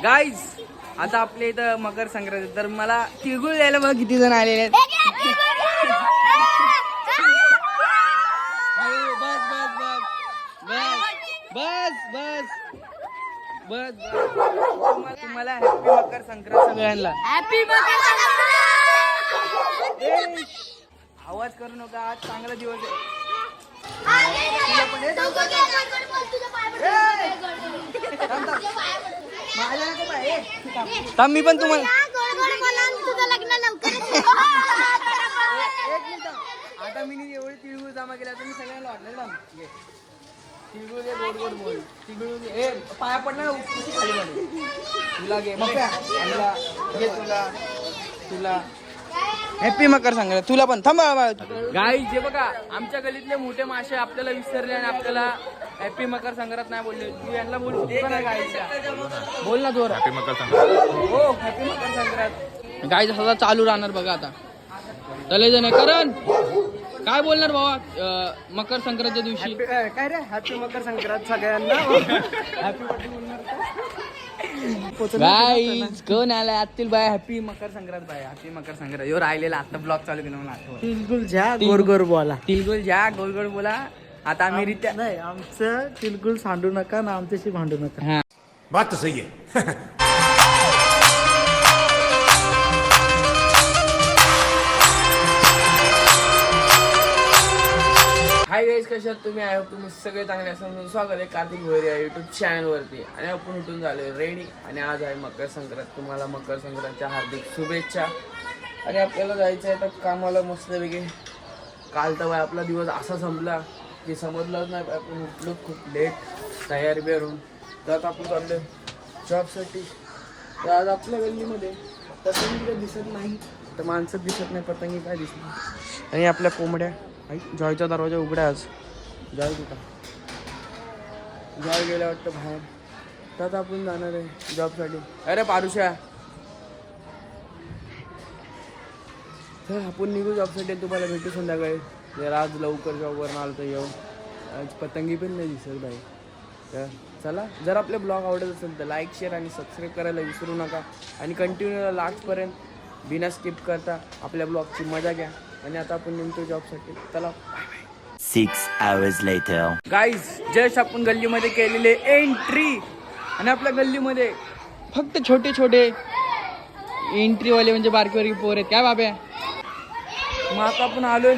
Guys आता आपल्या इथं मकर संक्रांती तर मला तिळगुळ द्यायला बघ किती जण आलेले आहेत. बस तुम्हाला हॅपी मकर संक्रांत सगळ्यांना. हॅपी मकर आवाज करू नका, आज चांगला दिवस आहे. मी पण तुम्हाला आता मी एवढे तिळगुळ जमा केला तर मी सगळ्यांना वाटलं तिळगुळ दे, गोड गोड बोल. तिळगुळ हे पाया पडणार खाली मध्ये तुला घे तुला तुला हॅपी मकर संक्रांत तुला पण. थांबा गाई जे बघा आमच्या गलीतले मोठे मासे आपल्याला विसरले आणि आपल्याला हॅपी मकर संक्रांत नाही बोलले. तू यांना बोल गायच्या बोल ना जोर. हॅपी मकर संक्रांत. हो हॅपी मकर संक्रांत. गाय सगळं चालू राहणार बघा आता. चले जण करण काय बोलणार बाबा मकर संक्रांतच्या दिवशी. काय रे हॅपी मकर संक्रांत सगळ्यांना. गाईज कोण आलाय आतील bye. Happy Makar Sankrant bye. Happy Makar Sankrant यो राहिलेला आता ब्लॉग चालू केला मला आठवण. तिलगुल ज्या गोर गोर बोला. तिलगुल ज्या गोल गोल बोला. आता आम्ही रित्या नाही आमचं तिलगुल सांडू नका ना आमच्याशी भांडू नका. हा बात तो सही है. हाय गाईज कशात तुम्ही आहे तुम्ही सगळे चांगले असं स्वागत आहे कार्तिक भोयर या युट्यूब चॅनलवरती. आणि आपण उठून झालोय रेडी आणि आज आहे मकर संक्रांत. तुम्हाला मकर संक्रांतच्या हार्दिक शुभेच्छा. आणि आपल्याला जायचं आहे तर कामाला मस्तपैकी. काल तर आपला दिवस असा संपला की समजलंच नाही. आपण उठलो खूप लेट तयारी बेरून. तर आता आपण चाललो जॉबसाठी. तर आज आपल्या गल्लीमध्ये पतंगी काय दिसत नाही तर माणसं दिसत नाही. पतंगी काय दिसत नाही. आणि आपल्या कोंबड्या जॉयचा दरवाजा उघडा आज. जॉय कुठं जॉय गेल्या वाटतं बाहेर. तर आता आपण जाणार आहे जॉबसाठी. अरे पारुषा तर आपण निघू जॉबसाठी. तुम्हाला भेटू संध्याकाळी. जर आज लवकर जॉबवरून आलो तर येऊ. आज पतंगी पण नाही दिसत बाई. तर चला जर आपले ब्लॉग आवडत असेल तर लाईक शेअर आणि सबस्क्राईब करायला विसरू नका. आणि कंटिन्यू लास्टपर्यंत बिना स्किप करता आपल्या ब्लॉगची मजा घ्या. आणि आता आपण निघतो जॉबसाठी. चला 6 hours later. गाईज जस्ट आपण गल्लीमध्ये केलेले एंट्री. आणि आपल्या गल्लीमध्ये फक्त छोटे छोटे एंट्रीवाले म्हणजे बारकी पोर आहेत काय बाब्या. मग आता आपण आलोय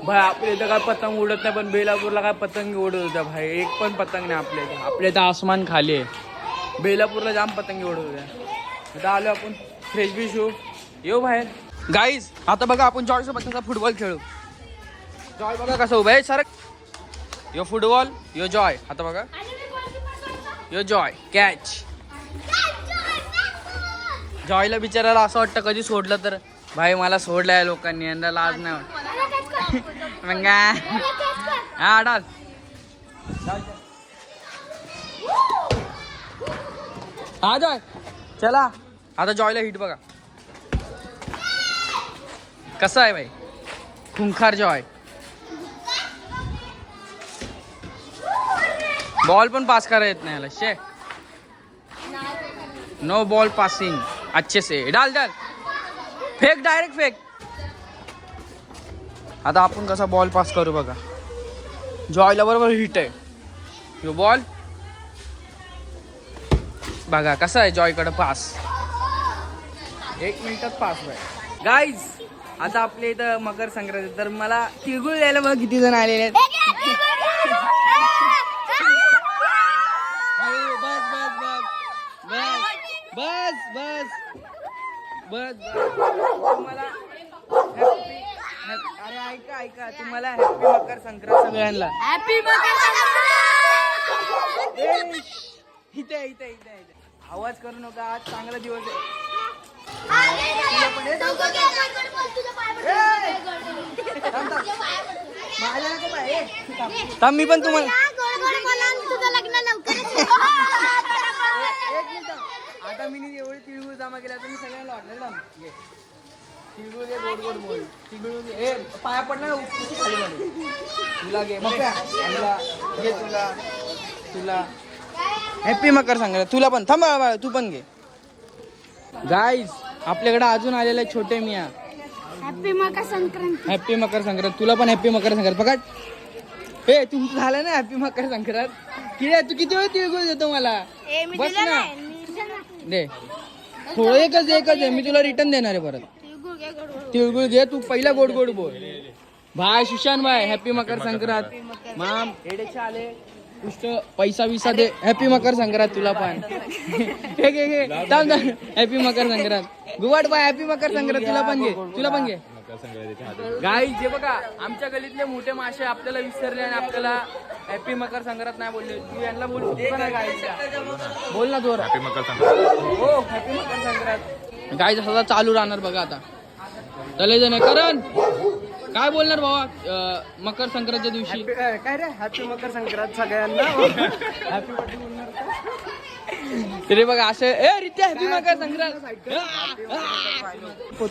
भाई. आपल्या इथं काय पतंग उडत नाही पण बेलापूरला काय पतंग उडत होत्या भाई. एक पण पतंग नाही आपल्या इथं. आपल्या इथं आसमान खाली आहे. बेलापूरला जाम पतंगी उडत होत्या. आता आलो आपण फ्रेश बी शो येऊ बाहेर. गाईज आता बघा आपण जॉय सोबत कसा फुटबॉल खेळू. जॉय बघा कसं उभं आहे सर. यो फुटबॉल यो जॉय. आता बघा यो जॉय कॅच. जॉयला बिचारायला असं वाटतं कधी सोडलं तर भाई मला सोडलंय लोकांनी यंदा लाज नाही वाटत. मग हा डाल हा जॉय चला. आता जॉयला हिट बघा कसं आहे भाई. खुंखार जॉय. बॉल पण पास करा येत नाही याला. शे नो बॉल पासिंग अच्छे से. डाल डाल फेक डायरेक्ट फेक. आता आपण कसा बॉल पास करू बघा. जॉयला बरोबर हिट आहे. यो बॉल बघा कसा आहे जॉयकडे पास. 1 मिनिटात पास भाई. गाईज आता आपल्या इथं मकर संक्रांती तर मला तिळगुळ द्यायला बघ किती जण आलेले आहेत. बस बस बस तुम्हाला अरे ऐका ऐका तुम्हाला हॅपी मकर संक्रांत सगळ्यांना. हॅपी मकर इथे इथे इथे इथे आवाज करू नका, आज चांगला दिवस आहे. मी पण तुम्हाला आता मी एवढे तिळगुळ जमा केला तर मी सगळ्यांना वाटलं तिळगुळ दे, गोड गोड बोल. तिळगुळ हे पाया पडणार खाली मध्ये तुला घे तुला तुला हॅपी मकर संक्रांत. तुला पण थांबा बाळा, तू पण घे. गाईज आपल्याकडे अजून आलेले छोटे मिया. हॅपी मकर संक्रांत. हॅपी मकर संक्रांत. तुला पण हॅपी मकर संक्रांत. पकड. हे तुमचं झालं ना हॅपी मकर संक्रांत. तू किती वेळ तिळगुळ देतो मला. बस ना दे थोडं. एकच आहे मी तुला रिटर्न देणार आहे परत. तिळगुळ घे तू पहिला. गोड गोड बोल. भाई सुशांत भाई हॅपी मकर संक्रांत. माम एडेचे आले पुष्ट पैसा विसा दे. हॅपी मकर संक्रांत तुला पण. घे happy Makar Sankrant. गुवाट bye happy Makar Sankrant. तुला पण घे. गाईज जे बघा आमच्या गलीतले मोठे मासे आपल्याला विसरले आणि आपल्याला हॅपी मकर संक्रांत नाही बोलले. तू यांना बोल शकतो नाही गाईजला. बोल ना जोर. हॅपी मकर संक्रांत. हो हॅपी मकर संक्रांत. गाईज सदा चालू राहणार बघा आता. चले जण करण काय बोलणार बाबा मकर संक्रांतच्या दिवशी. काय रे हॅपी मकर संक्रांत सगळ्यांना. हॅपी बर्थडे बोलणार तरी बघा असं ए रित्या हॅपी मकर संक्रांत.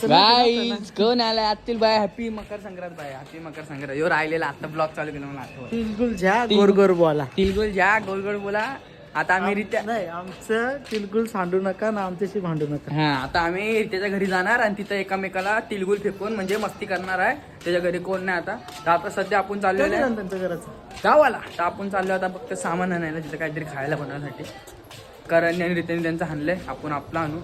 गाईज कोण आलाय आतील bye happy Makar Sankrant bye. Happy Makar Sankrant. यो राहिलेला आता ब्लॉग चालू केला मला आठवण. तिलगुल ज्या गोड गोड बोला. तिळगुळ ज्या गोल गोल बोला. आता आम्ही रित्या नाही आमचं तिलगुल सांडू नका ना आमच्याशी भांडू नका. हा आता आम्ही रित्याच्या घरी जाणार आणि तिथं एकामेकाला तिळगुळ फेकून म्हणजे मस्ती करणार आहे. त्याच्या घरी कोण नाही आता. तर आता सध्या आपण चाललेलो आहे त्यांच्या घराचं गावाला. तर आपण चाललो आता फक्त सामान आणायला तिथं काहीतरी खायला बनवण्यासाठी. कारण आणि रित्याने त्यांचं आणलंय आपण आपलं आणू.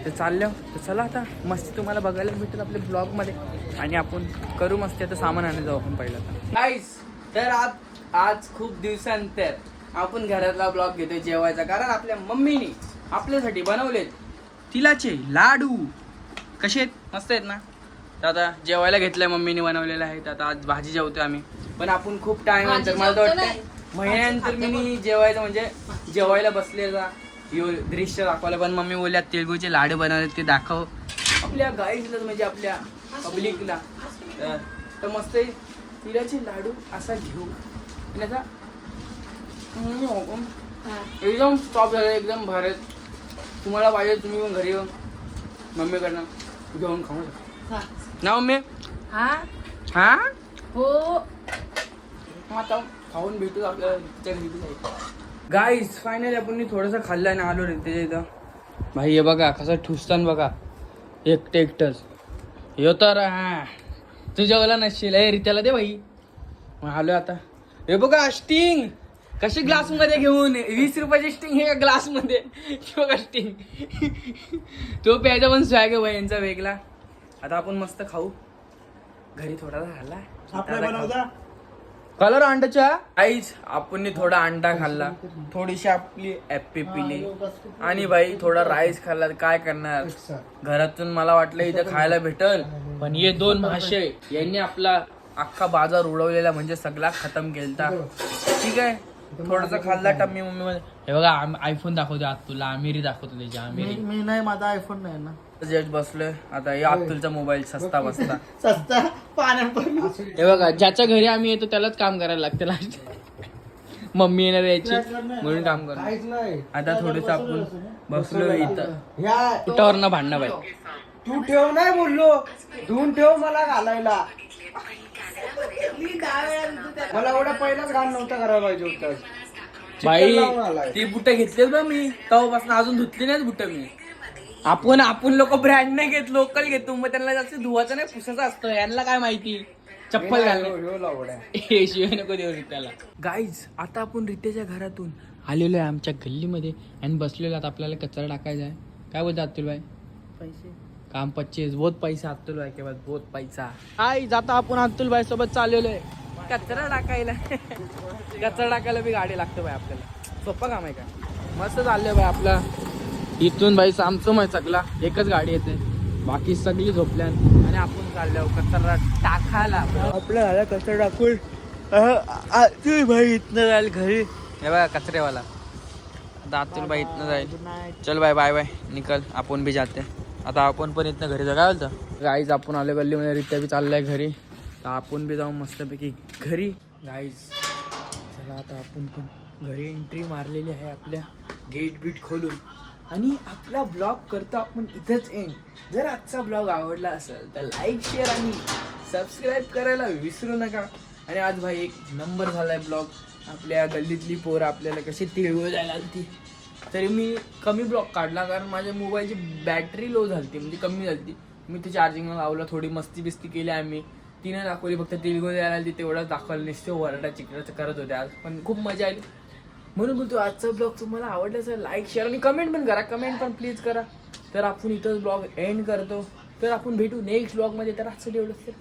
तर चाललो तर चला आता मस्ती तुम्हाला बघायला भेटेल आपल्या ब्लॉगमध्ये. आणि आपण करू मस्ती. आता सामान आणायला जाऊ आपण पहिला. गाईस तर आज खूप दिवसांतर आपण घरातला ब्लॉग घेतोय जेवायचा. कारण आपल्या मम्मीने आपल्यासाठी बनवलेत तिलाचे लाडू. कसे आहेत मस्त आहेत ना. तर आता जेवायला घेतलंय मम्मीने बनवलेलं आहे. तर आता आज भाजी जेवतोय आम्ही. पण आपण खूप टाइम नंतर मला तर वाटतं महिन्यानंतर मी जेवायचं म्हणजे जेवायला बसलेला दृश्य दाखवलं. पण मम्मी बोलल्या तिळगुळचे लाडू बनवले ते दाखव आपल्या गाईजला म्हणजे आपल्या पब्लिकला. तर मस्त तिळाचे लाडू असा घेऊ आणि असा एकदम स्टॉप झालं एकदम भारत. तुम्हाला पाहिजे तुम्ही पण घरी येऊन मम्मीकडनं घेऊन खाऊ शकता ना मम्मी. हा हो आता खाऊन भेटू आपल्याला तिच्या घरी जायचं. गाईज फायनली आपण थोडंसं खाल्लं आणि आलो रे त्याच्या इथं. भाई हे बघा कसं ठुसतान बघा एकटंच. यो तर हा तू जेवला नसशील हे रित्याला दे भाई. मग आलो आता. हे बघा स्टिंग कशी ग्लास मध्ये घेऊन 20 रुपयाची स्टिंग हे ग्लास मध्ये. बघा स्टिंग तो प्यायचा पण स्वॅग आहे भाई यांचा वेगळा. आता आपण मस्त खाऊ. घरी थोडासा खाल्ला कलर अंड्याच्या. आईच आपण थोडा अंडा खाल्ला. थोडीशी आपली ॲप्पी पिली आणि भाई थोडा राईस खाल्ला. काय करणार घरातून मला वाटलं इथं खायला भेटल. पण हे दोन मासे यांनी आपला अख्खा बाजार उडवलेला म्हणजे सगळा खतम केलता. ठीक आहे थोडासा खाल्ला टम्मी मम्मी मध्ये. हे बघा आयफोन दाखवतो आज तुला. आमिरी दाखवतो त्याची आमिरी. मी नाही माझा आयफोन नाही ना. जस्ट बसलोय आता. हे अब्दुलचा मोबाईल सस्ता बसता. सस्ता पाण्यात. हे बघा ज्याच्या घरी आम्ही येतो त्यालाच काम करायला लागतं लास्ट. मम्मी येणार यायची म्हणून काम करतो. काहीच नाही. आता थोडस आपण बसलो इथं. या कुठावर ना भांडणं बाई. तू ठेव नाही बोललो. धुवून ठेव मला घालायला. मला एवढा पहिलाच घाण नव्हता करायला पाहिजे होतं. बाई ती बुट घेतली बा मी तेव्हापासून अजून धुतली नाही बुट मी. आपण लोक ब्रँड नाही घेत लोकल घेतो. मग त्यांना जास्त धुवाचं नाही पुसायचं असतं. यांना काय माहिती चप्पल घालणे शिवाय नको देऊ रित्याला. गाईज आता आपण रित्याच्या घरातून आलेलो आहे आमच्या गल्लीमध्ये आणि बसलेलो आता आपल्याला कचरा टाकायचा आहे. काय बोलतात अतुल भाई. पैसे काम 25 बहुत पैसा अतुल भाई के बाद बहुत पैसा. आई जाता आपण अतुल भाई सोबत चाललेलो आहे कचरा टाकायला. कचरा टाकायला बी गाडी लागते भाई आपल्याला. सोपं काम आहे का. मस्त चाललंय भाई आपला. इथून भाई सामसम आहे सगळा. एकच गाडी येते बाकी सगळी झोपल्या आणि आपण चाललो कचरा टाकायला. आपल्या झाला कचरा टाकून अतुल भाई इथनं जाईल घरी. हे बघा कचरेवाला. आता अतुल भाई इथनं जाईल. चल बाय बाय बाय निकल. आपण बी जाते आता. आपण पण इथनं घरी जाऊ. काय बोलतं गाईज आपण आलो गल्लीमध्ये. रित्या बी चाललाय घरी. तर आपण बी जाऊ मस्तपैकी घरी. गाईज चला आता आपण पण घरी एंट्री मारलेली आहे आपल्या गेट बीट खोलून. आणि आपला ब्लॉग करतो आपण इथंच एंड. जर आजचा ब्लॉग आवडला असेल तर लाईक शेअर आणि सबस्क्राईब करायला विसरू नका. आणि आज भाई एक नंबर झालाय ब्लॉग. आपल्या गल्लीतली पोरं आपल्याला कशी तिळगुळ द्यायला आली ती तरी मी कमी ब्लॉग काढला कारण माझ्या मोबाईलची बॅटरी लो झाली म्हणजे कमी झाली. मी ते चार्जिंगला लावलं, थोडी मस्ती बिस्ती केली आम्ही. तिने दाखवली फक्त तेलगू द्यायला आली तेवढंच दाखवलं, नुसते वरडा चिकडाचं करत होते आज. पण खूप मजा आली. म्हणून बोलतो आजचा ब्लॉग तुम्हाला आवडला असेल लाईक शेअर आणि कमेंट पण करा. कमेंट पण प्लीज करा. तर आपण इथंच ब्लॉग एंड करतो. तर आपण भेटू नेक्स्ट ब्लॉगमध्ये. तर आजचं एवढंच.